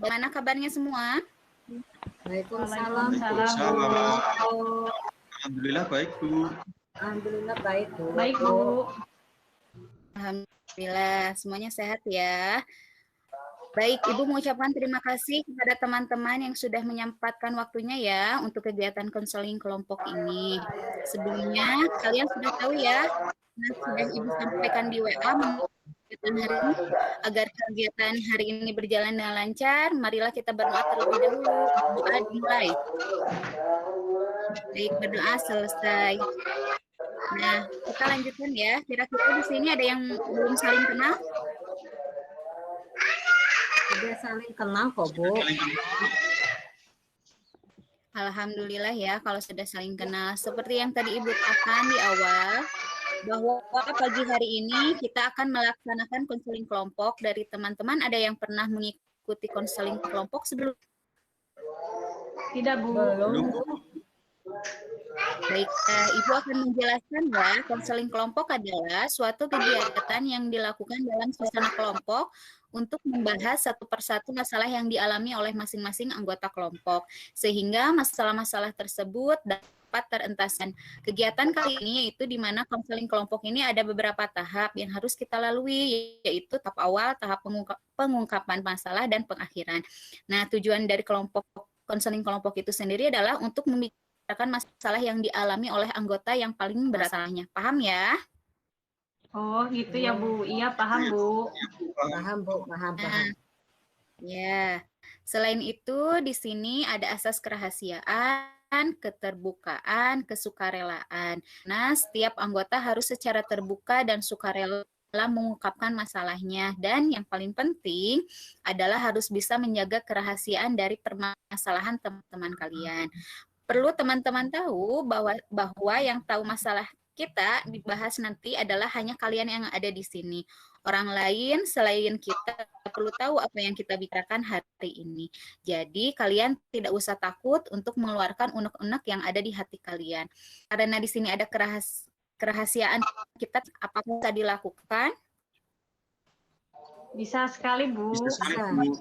Bagaimana kabarnya semua? Waalaikumsalam. Waalaikumsalam. Alhamdulillah baik, Bu. Alhamdulillah baik, Bu. Baik, Bu. Alhamdulillah, semuanya sehat ya. Baik, Ibu mengucapkan terima kasih kepada teman-teman yang sudah menyempatkan waktunya ya untuk kegiatan konseling kelompok ini. Sebelumnya, kalian sudah tahu ya, sudah Ibu sampaikan di WA kegiatan hari ini. Agar kegiatan hari ini berjalan dengan lancar, marilah kita berdoa terlebih dahulu. Doa dimulai. Baik, berdoa selesai. Nah, kita lanjutkan ya. Kira-kira di sini ada yang belum saling kenal? Sudah saling kenal kok, Bu. Alhamdulillah ya kalau sudah saling kenal. Seperti yang tadi Ibu katakan di awal, bahwa pagi hari ini kita akan melaksanakan konseling kelompok. Dari teman-teman ada yang pernah mengikuti konseling kelompok sebelum? Tidak, Bu. Belum. Baik, Ibu akan menjelaskan ya, konseling kelompok adalah suatu kegiatan yang dilakukan dalam suasana kelompok untuk membahas satu persatu masalah yang dialami oleh masing-masing anggota kelompok, sehingga masalah-masalah tersebut dapat terentaskan. Kegiatan kali ini yaitu di mana konseling kelompok ini ada beberapa tahap yang harus kita lalui, yaitu tahap awal, tahap pengungkapan masalah, dan pengakhiran. Nah, tujuan dari kelompok konseling kelompok itu sendiri adalah untuk membicarakan masalah yang dialami oleh anggota yang paling bermasalahnya. Paham ya? Oh, gitu ya, Bu. Iya, paham, Bu. Paham, Bu. Paham. Ya. Selain itu, di sini ada asas kerahasiaan, keterbukaan, kesukarelaan. Nah, setiap anggota harus secara terbuka dan sukarela mengungkapkan masalahnya. Dan yang paling penting adalah harus bisa menjaga kerahasiaan dari permasalahan teman-teman kalian. Perlu teman-teman tahu bahwa yang tahu masalah kita dibahas nanti adalah hanya kalian yang ada di sini. Orang lain selain kita perlu tahu apa yang kita bicarakan hari ini. Jadi kalian tidak usah takut untuk mengeluarkan unek-unek yang ada di hati kalian. Karena di sini ada kerahasiaan kita, apakah bisa dilakukan? Bisa sekali, Bu. Bisa sekali, Bu.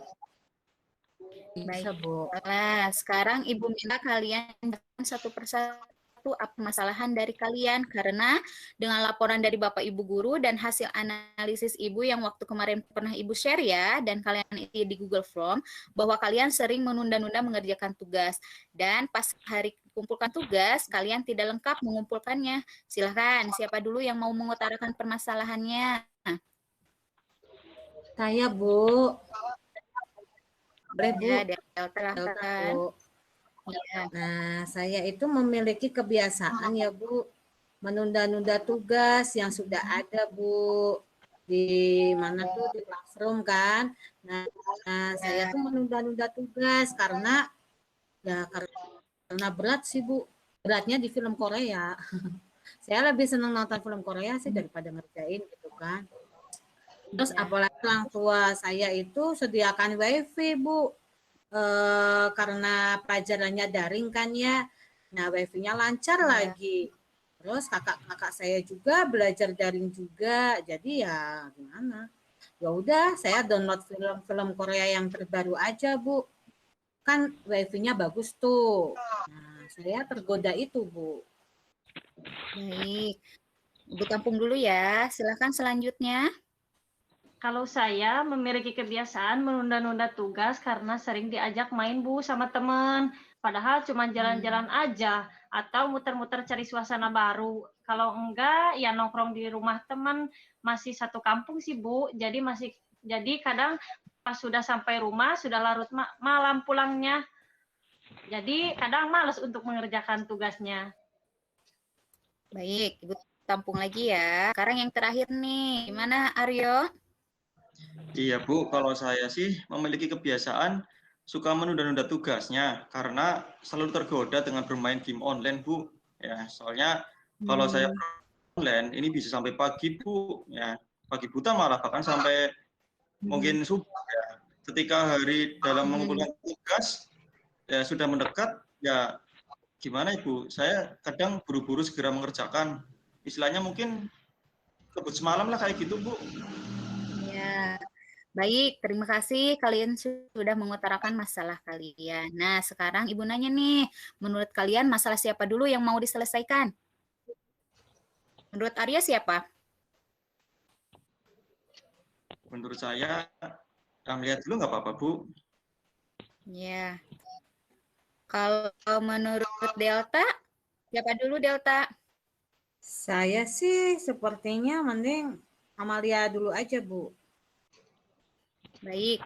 Bisa, Bu. Nah, sekarang Ibu minta kalian satu persatu apa permasalahan dari kalian, karena dengan laporan dari Bapak Ibu guru dan hasil analisis Ibu yang waktu kemarin pernah Ibu share ya, dan kalian isi di Google Form, bahwa kalian sering menunda-nunda mengerjakan tugas, dan pas hari kumpulkan tugas, kalian tidak lengkap mengumpulkannya. Silahkan, siapa dulu yang mau mengutarakan permasalahannya? Saya, Bu. Boleh, Bu? Ya, Delta, Bu. Ya. Nah, saya itu memiliki kebiasaan ya, Bu, menunda-nunda tugas yang sudah ada, Bu, di mana tuh di classroom kan. Nah, saya tuh menunda-nunda tugas karena berat sih, Bu. Beratnya di film Korea. Saya lebih senang nonton film Korea sih daripada ngerjain gitu kan. Terus apalagi orang tua saya itu sediakan wifi, Bu. Karena pelajarannya daring kan ya, nah wifi-nya lancar lagi. Terus kakak-kakak saya juga belajar daring juga, jadi ya gimana? Ya udah, saya download film-film Korea yang terbaru aja, Bu. Kan wifi-nya bagus tuh. Nah, saya tergoda itu, Bu. Baik, Ibu tampung dulu ya. Silakan selanjutnya. Kalau saya memiliki kebiasaan menunda-nunda tugas karena sering diajak main, Bu, sama teman. Padahal cuma jalan-jalan aja atau muter-muter cari suasana baru. Kalau enggak, ya nongkrong di rumah teman, masih satu kampung sih, Bu. Jadi kadang pas sudah sampai rumah sudah larut malam pulangnya. Jadi kadang malas untuk mengerjakan tugasnya. Baik, Ibu tampung lagi ya. Sekarang yang terakhir nih, gimana Aryo? Iya, Bu, kalau saya sih memiliki kebiasaan suka menunda-nunda tugasnya karena selalu tergoda dengan bermain game online, Bu. Ya, soalnya kalau saya online ini bisa sampai pagi, Bu. Ya, pagi buta malah bahkan sampai mungkin subuh ya. Ketika hari dalam mengumpulkan tugas ya sudah mendekat, ya gimana Ibu? Saya kadang buru-buru segera mengerjakan. Istilahnya mungkin kebut semalam lah kayak gitu, Bu. Ya, Baik, terima kasih kalian sudah mengutarakan masalah kalian. Nah, sekarang Ibu nanya nih, menurut kalian masalah siapa dulu yang mau diselesaikan? Menurut Arya siapa? Menurut saya, lihat dulu nggak apa-apa, Bu. Ya. Kalau menurut Delta, siapa dulu Delta? Saya sih sepertinya mending Amalia dulu aja, Bu. Baik,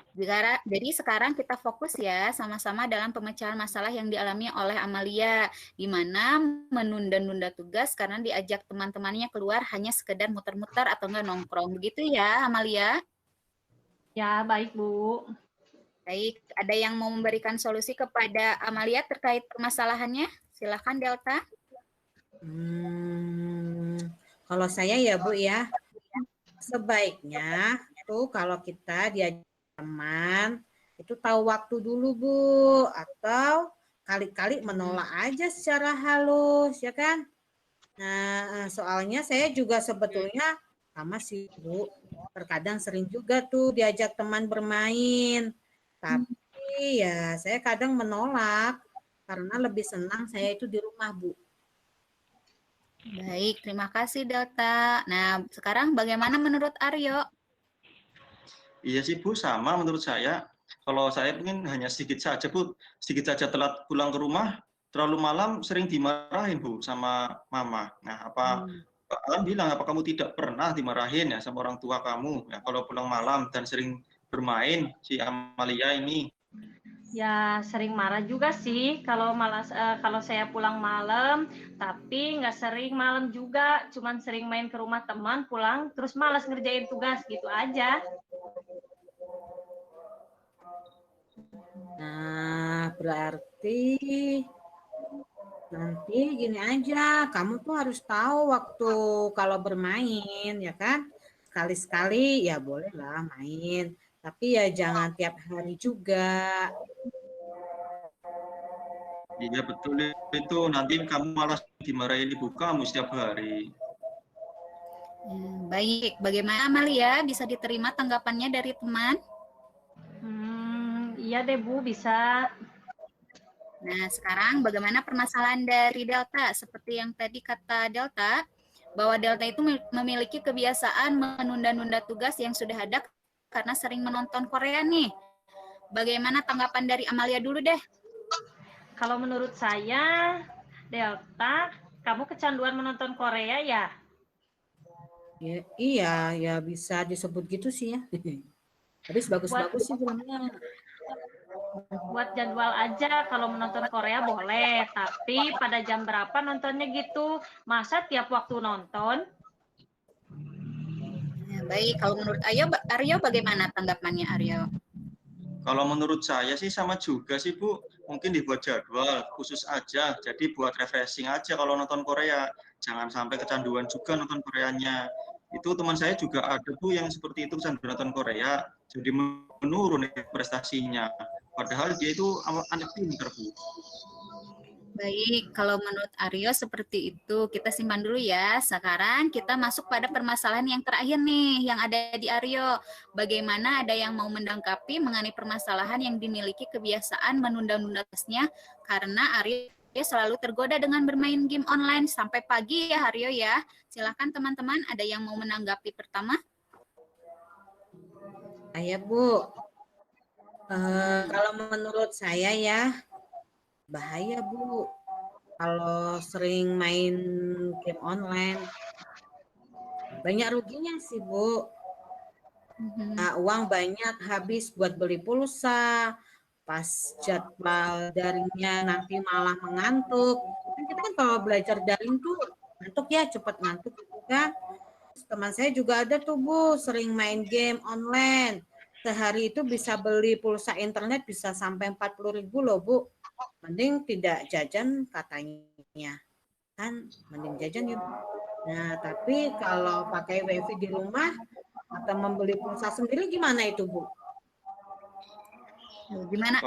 jadi sekarang kita fokus ya sama-sama dalam pemecahan masalah yang dialami oleh Amalia, di mana menunda-nunda tugas karena diajak teman-temannya keluar hanya sekedar muter-muter atau enggak nongkrong. Begitu ya, Amalia? Ya, baik, Bu. Baik, ada yang mau memberikan solusi kepada Amalia terkait permasalahannya? Silakan Delta. Kalau saya ya Bu ya, sebaiknya tuh kalau kita diajak teman itu tahu waktu dulu Bu, atau kali-kali menolak aja secara halus ya kan. Nah, soalnya saya juga sebetulnya sama sih Bu, terkadang sering juga tuh diajak teman bermain, tapi ya saya kadang menolak karena lebih senang saya itu di rumah Bu. Baik, terima kasih Delta. Nah, sekarang bagaimana menurut Aryo? Iya sih Bu, sama menurut saya. Kalau saya mungkin hanya sedikit saja Bu, sedikit saja telat pulang ke rumah, terlalu malam sering dimarahin Bu sama mama. Nah, kalian bilang apa kamu tidak pernah dimarahin ya sama orang tua kamu ya kalau pulang malam dan sering bermain si Amalia ini? Ya sering marah juga sih kalau kalau saya pulang malam, tapi nggak sering malam juga, cuman sering main ke rumah teman, pulang terus malas ngerjain tugas gitu aja. Nah, berarti nanti gini aja, kamu tuh harus tahu waktu kalau bermain, ya kan? Sekali-sekali ya bolehlah main, tapi ya jangan tiap hari juga. Iya betul itu, nanti kamu malah dimarahin ibu kamu setiap hari. Baik, bagaimana Amalia? Bisa diterima tanggapannya dari teman? Iya deh Bu, bisa. Nah, sekarang bagaimana permasalahan dari Delta? Seperti yang tadi kata Delta, bahwa Delta itu memiliki kebiasaan menunda-nunda tugas yang sudah ada karena sering menonton Korea nih. Bagaimana tanggapan dari Amalia dulu deh? Kalau menurut saya, Delta, kamu kecanduan menonton Korea ya? Ya, iya, ya bisa disebut gitu sih ya. Habis bagus-bagus sih filmnya. Buat jadwal aja, kalau menonton Korea boleh, tapi pada jam berapa nontonnya gitu? Masa tiap waktu nonton? Nah, baik, kalau menurut Aryo bagaimana tanggapannya Aryo? Kalau menurut saya sih sama juga sih Bu, mungkin dibuat jadwal khusus aja, jadi buat refreshing aja kalau nonton Korea, jangan sampai kecanduan juga nonton Koreanya. Itu teman saya juga ada Bu yang seperti itu, kecanduan nonton Korea, jadi menurun prestasinya, padahal dia itu anak pintar Bu. Baik, kalau menurut Aryo seperti itu, kita simpan dulu ya. Sekarang kita masuk pada permasalahan yang terakhir nih, yang ada di Aryo. Bagaimana ada yang mau mendangkapi mengenai permasalahan yang dimiliki kebiasaan menunda-nunda tugasnya karena Aryo selalu tergoda dengan bermain game online sampai pagi ya Aryo ya. Silakan teman-teman, ada yang mau menanggapi pertama? Ayah Bu, kalau menurut saya ya, bahaya Bu kalau sering main game online. Banyak ruginya sih Bu. Nah, uang banyak habis buat beli pulsa, pas jadwal daringnya nanti malah mengantuk. Kita kan kalau belajar daring tuh ngantuk ya, cepat ngantuk gitu kan. Teman saya juga ada tuh Bu, sering main game online. Sehari itu bisa beli pulsa internet bisa sampai 40.000 loh Bu. Mending tidak jajan katanya. Kan mending jajan ya Bu. Nah, tapi kalau pakai wifi di rumah atau membeli pulsa sendiri gimana itu Bu? Gimana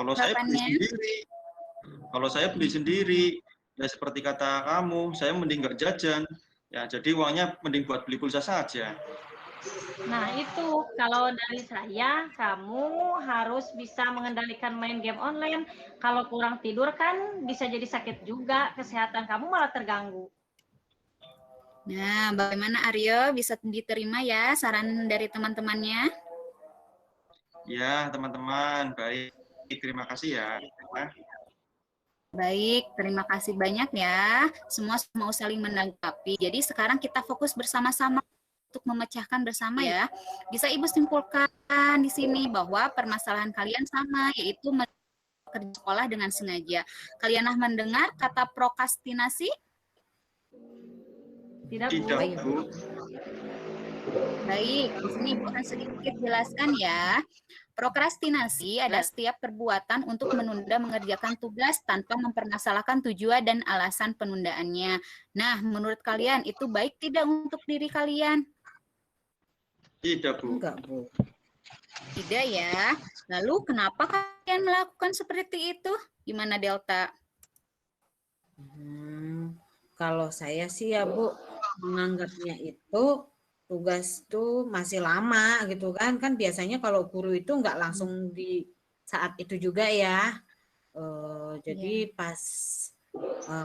Kalau saya beli sendiri, ya seperti kata kamu, saya mending nggak jajan. Ya, jadi uangnya mending buat beli pulsa saja. Nah, itu kalau dari saya, kamu harus bisa mengendalikan main game online. Kalau kurang tidur kan bisa jadi sakit juga, kesehatan kamu malah terganggu. Nah, bagaimana Aryo? Bisa diterima ya saran dari teman-temannya? Ya, teman-teman, baik. Terima kasih ya. Baik, terima kasih banyak ya. Semua mau saling melengkapi. Jadi sekarang kita fokus bersama-sama untuk memecahkan bersama ya. Bisa Ibu simpulkan di sini bahwa permasalahan kalian sama, yaitu kerja sekolah dengan sengaja. Kalian mendengar kata prokrastinasi? Tidak, Bu. Tidak, Bu. Baik, di sini Ibu akan sedikit jelaskan ya. Prokrastinasi adalah setiap perbuatan untuk menunda mengerjakan tugas tanpa mempermasalahkan tujuan dan alasan penundaannya. Nah, menurut kalian itu baik tidak untuk diri kalian? Tidak, Bu. Enggak, Bu. Tidak ya. Lalu kenapa kalian melakukan seperti itu? Gimana Delta? Kalau saya sih ya Bu, menganggapnya itu tugas itu masih lama gitu kan. Kan biasanya kalau guru itu nggak langsung di saat itu juga ya. Jadi pas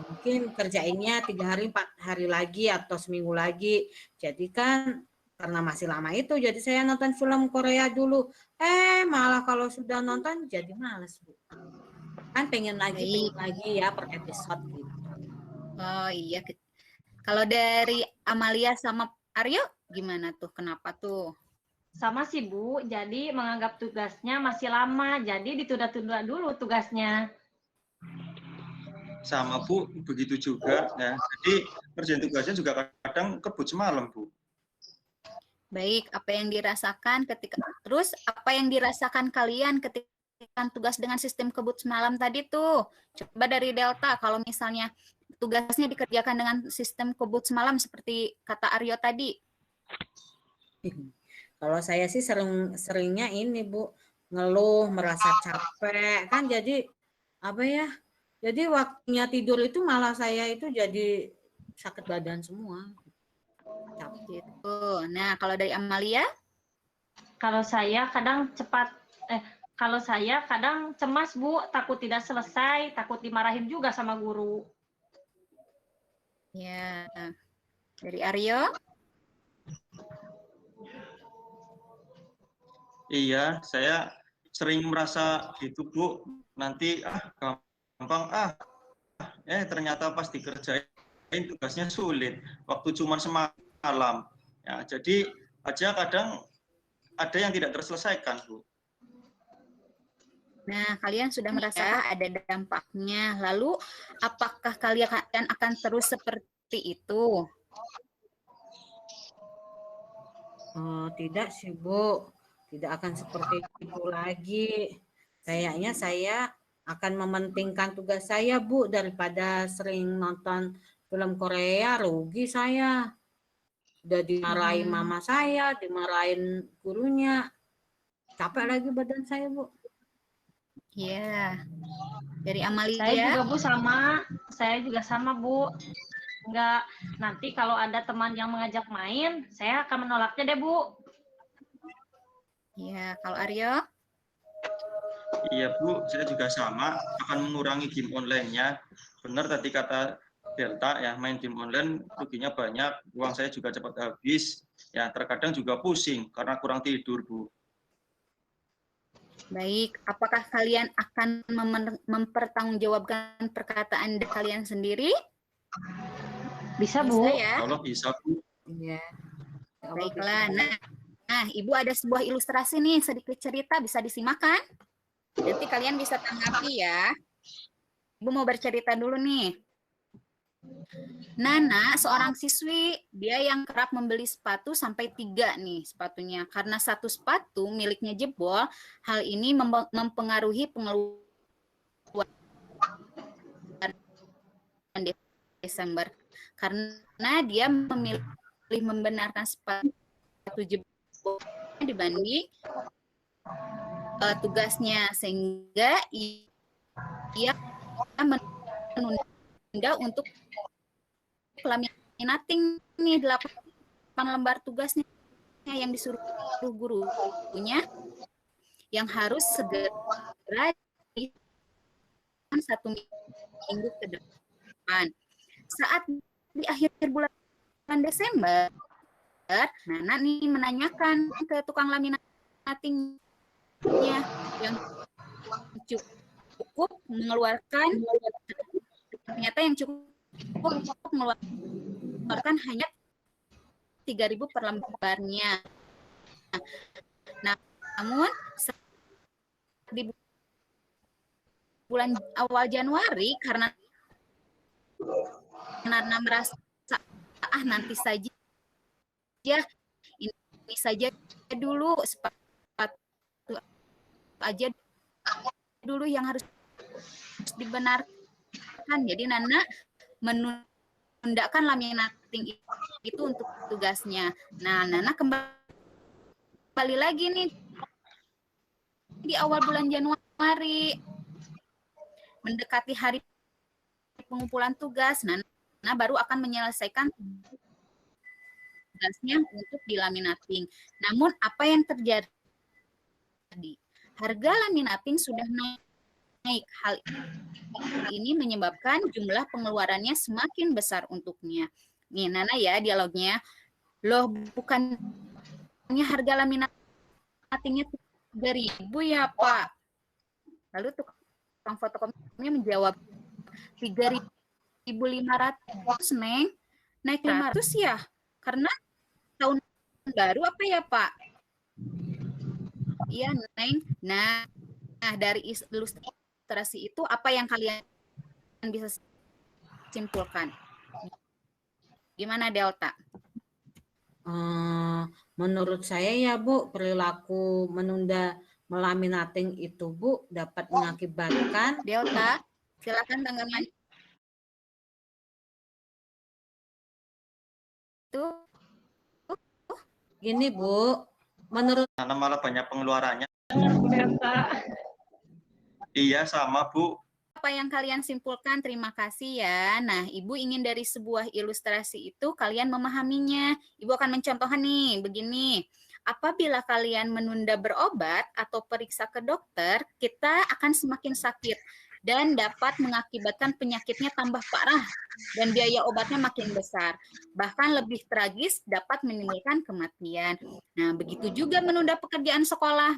mungkin kerjainnya 3 hari, 4 hari lagi atau seminggu lagi. Jadi kan karena masih lama itu, jadi saya nonton film Korea dulu. Malah kalau sudah nonton jadi males, Bu. Kan pengen lagi ya per episode gitu. Oh iya. Kalau dari Amalia sama Aryo gimana tuh? Kenapa tuh? Sama sih, Bu. Jadi menganggap tugasnya masih lama, jadi ditunda-tunda dulu tugasnya. Sama, Bu, begitu juga ya. Jadi kerjaan tugasnya juga kadang kebut semalam, Bu. Baik, apa yang dirasakan apa yang dirasakan kalian ketika tugas dengan sistem kebut semalam tadi tuh? Coba dari Delta, kalau misalnya tugasnya dikerjakan dengan sistem kebut semalam seperti kata Aryo tadi. Kalau saya sih seringnya ini Bu, ngeluh, merasa capek kan, jadi apa ya? Jadi waktunya tidur itu malah saya itu jadi sakit badan semua. Gitu. Nah, kalau dari Amalia? Kalau saya kadang cemas, Bu, takut tidak selesai, takut dimarahin juga sama guru. Ya. Dari Aryo? Iya, saya sering merasa gitu, Bu. Nanti gampang ternyata pas dikerjain tugasnya sulit. Waktu cuma semalam. Ya, jadi aja kadang ada yang tidak terselesaikan, Bu. Nah, kalian sudah merasakan ada dampaknya. Lalu, apakah kalian akan terus seperti itu? Tidak sih, Bu. Tidak akan seperti itu lagi. Kayaknya saya akan mementingkan tugas saya, Bu, daripada sering nonton film Korea. Rugi saya. Udah dimarahin mama saya, dimarahin gurunya. Capek lagi badan saya, Bu. Ya. Dari Amalia? Saya juga sama, Bu. Enggak, nanti kalau ada teman yang mengajak main, saya akan menolaknya deh, Bu. Ya, kalau Aryo? Iya, Bu, saya juga sama, akan mengurangi game online-nya. Benar tadi kata Delta ya, main game online ruginya banyak, uang saya juga cepat habis, ya terkadang juga pusing karena kurang tidur, Bu. Baik, apakah kalian akan mempertanggungjawabkan perkataan kalian sendiri? Bisa, Bu. Bisa ya? Kalau bisa, Bu. Iya. Baiklah. Nah, Ibu ada sebuah ilustrasi nih, sedikit cerita bisa disimakkan. Nanti kalian bisa tanggapi ya. Ibu mau bercerita dulu nih. Nana, seorang siswi, dia yang kerap membeli sepatu sampai 3 nih sepatunya. Karena satu sepatu miliknya jebol, hal ini mempengaruhi pengeluaran Desember. Karena dia memilih membenarkan sepatu jebol dibanding tugasnya, sehingga ia menunda untuk laminating nih 8 lembar tugasnya. yang disuruh gurunya yang harus segera di 1 minggu ke depan. Saat di akhir bulan Desember, Nana nih menanyakan ke tukang laminatingnya yang cukup mengeluarkan, ternyata yang cukup mengeluarkan hanya 3.000 per lembarnya. Namun di bulan awal Januari karena Nana merasa nanti saja ini saja dulu, sepatu aja dulu yang harus dibenarkan. Jadi Nana menundakan laminating itu untuk tugasnya. Nah, Nana kembali lagi nih di awal bulan Januari, mendekati hari pengumpulan tugas, Nana baru akan menyelesaikan tugasnya untuk dilaminating. Namun apa yang terjadi? Harga laminating sudah naik. Hal ini menyebabkan jumlah pengeluarannya semakin besar untuknya. Nih Nana ya dialognya. Loh, bukannya harga laminatingnya 3.000 ya Pak? Lalu tukang fotokopinya menjawab 3.500 Neng. Naik 500 ya? Karena tahun baru apa ya Pak? Iya Neng. Nah dari ilustrasi itu apa yang kalian bisa simpulkan? Gimana Delta? Menurut saya ya Bu, perilaku menunda melaminating itu Bu dapat mengakibatkan. Delta, silakan tanggapan. Tuh. Gini Bu, menurut Karena malah banyak pengeluarannya. Delta. Iya sama Bu. Apa yang kalian simpulkan? Terima kasih ya. Nah, Ibu ingin dari sebuah ilustrasi itu kalian memahaminya. Ibu akan mencontohkan nih, begini. Apabila kalian menunda berobat atau periksa ke dokter, kita akan semakin sakit dan dapat mengakibatkan penyakitnya tambah parah dan biaya obatnya makin besar. Bahkan lebih tragis dapat menimbulkan kematian. Nah, begitu juga menunda pekerjaan sekolah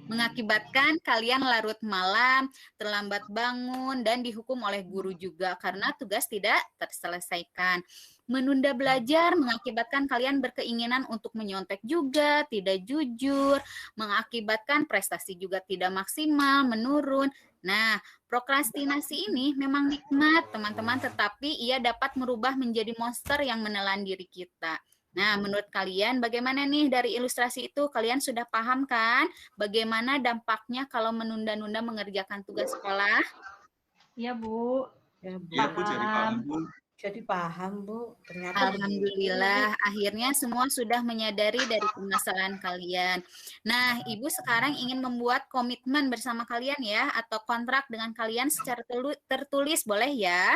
mengakibatkan kalian larut malam, terlambat bangun, dan dihukum oleh guru juga karena tugas tidak terselesaikan. Menunda belajar mengakibatkan kalian berkeinginan untuk menyontek juga, tidak jujur, mengakibatkan prestasi juga tidak maksimal, menurun. Nah, prokrastinasi ini memang nikmat, teman-teman, tetapi ia dapat merubah menjadi monster yang menelan diri kita. Nah, menurut kalian bagaimana nih dari ilustrasi itu? Kalian sudah paham kan bagaimana dampaknya kalau menunda-nunda mengerjakan tugas sekolah? Iya, Bu. ya Bu, Iya Bu, jadi paham Bu. jadi paham Bu. Ternyata Alhamdulillah, akhirnya semua sudah menyadari dari permasalahan kalian. Nah, Ibu sekarang ingin membuat komitmen bersama kalian ya, atau kontrak dengan kalian secara tertulis, boleh ya?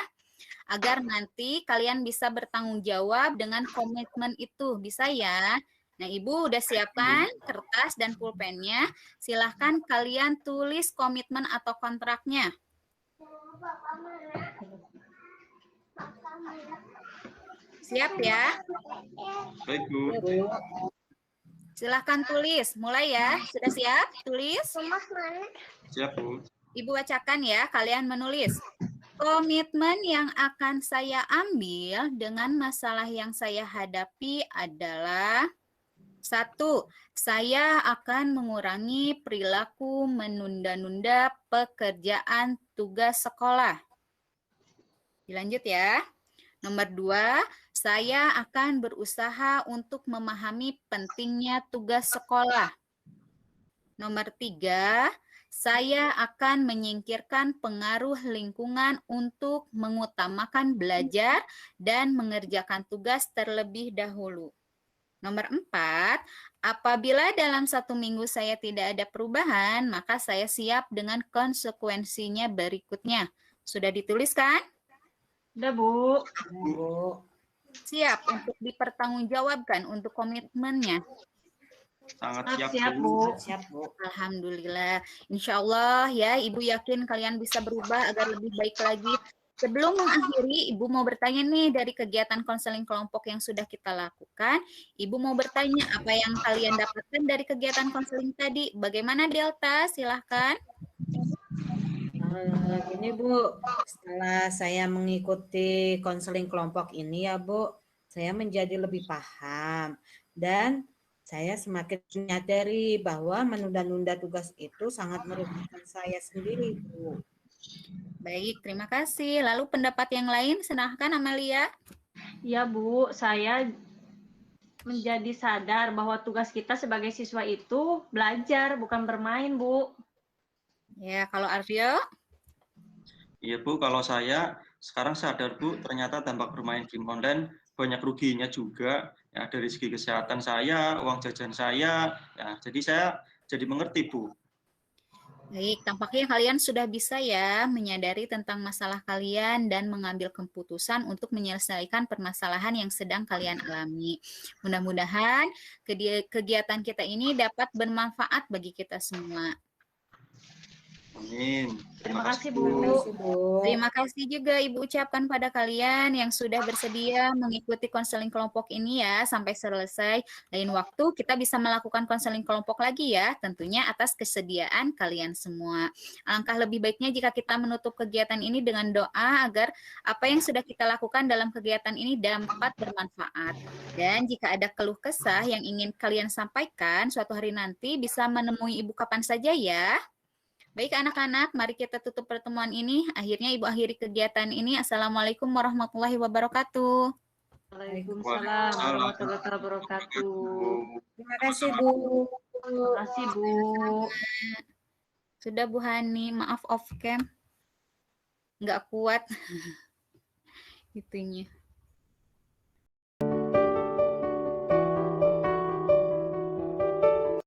Agar nanti kalian bisa bertanggung jawab dengan komitmen itu. Bisa ya? Nah, Ibu udah siapkan kertas dan pulpennya. Silahkan kalian tulis komitmen atau kontraknya. Siap ya? Baik Bu. Silahkan tulis. Mulai ya. Sudah siap? Tulis. Siap Bu. Ibu bacakan ya. Kalian menulis. Komitmen yang akan saya ambil dengan masalah yang saya hadapi adalah 1. Saya akan mengurangi perilaku menunda-nunda pekerjaan tugas sekolah. Dilanjut ya. Nomor 2, saya akan berusaha untuk memahami pentingnya tugas sekolah. Nomor 3, saya akan menyingkirkan pengaruh lingkungan untuk mengutamakan belajar dan mengerjakan tugas terlebih dahulu. Nomor 4, apabila dalam 1 minggu saya tidak ada perubahan, maka saya siap dengan konsekuensinya berikutnya. Sudah dituliskan? Udah, Bu. Bu. siap untuk dipertanggungjawabkan untuk komitmennya? Sangat siap, Siap, Bu. Bu. Siap, Bu. Alhamdulillah. Insya Allah ya, Ibu yakin kalian bisa berubah agar lebih baik lagi. Sebelum mengakhiri, Ibu mau bertanya nih dari kegiatan konseling kelompok yang sudah kita lakukan. Ibu mau bertanya apa yang kalian dapatkan dari kegiatan konseling tadi. Bagaimana Delta? Silahkan. Gini Bu, setelah saya mengikuti konseling kelompok ini ya Bu, saya menjadi lebih paham dan saya semakin menyadari bahwa menunda-nunda tugas itu sangat merugikan saya sendiri Bu. Baik, terima kasih. Lalu pendapat yang lain, silahkan Amalia. Ya Bu, saya menjadi sadar bahwa tugas kita sebagai siswa itu belajar, bukan bermain, Bu. Ya, kalau Aryo? Iya Bu, kalau saya sekarang sadar Bu, ternyata dampak bermain game online banyak ruginya juga. Ya, dari segi kesehatan saya, uang jajan saya, ya, jadi saya jadi mengerti Bu. Baik, tampaknya kalian sudah bisa ya menyadari tentang masalah kalian dan mengambil keputusan untuk menyelesaikan permasalahan yang sedang kalian alami. Mudah-mudahan kegiatan kita ini dapat bermanfaat bagi kita semua. Amin. Terima kasih, Bu. Terima Bu. kasih Bu. Terima kasih juga Ibu ucapkan pada kalian yang sudah bersedia mengikuti konseling kelompok ini ya sampai selesai. Lain waktu kita bisa melakukan konseling kelompok lagi ya, tentunya atas kesediaan kalian semua. Alangkah lebih baiknya jika kita menutup kegiatan ini dengan doa agar apa yang sudah kita lakukan dalam kegiatan ini dapat bermanfaat. Dan jika ada keluh kesah yang ingin kalian sampaikan suatu hari nanti bisa menemui Ibu kapan saja ya. Baik anak-anak, mari kita tutup pertemuan ini. Akhirnya Ibu akhiri kegiatan ini. Assalamualaikum warahmatullahi wabarakatuh. Waalaikumsalam warahmatullahi wabarakatuh. Terima kasih Bu. Terima kasih, Bu. Sudah Bu Hani, maaf off cam. Nggak kuat. Itunya.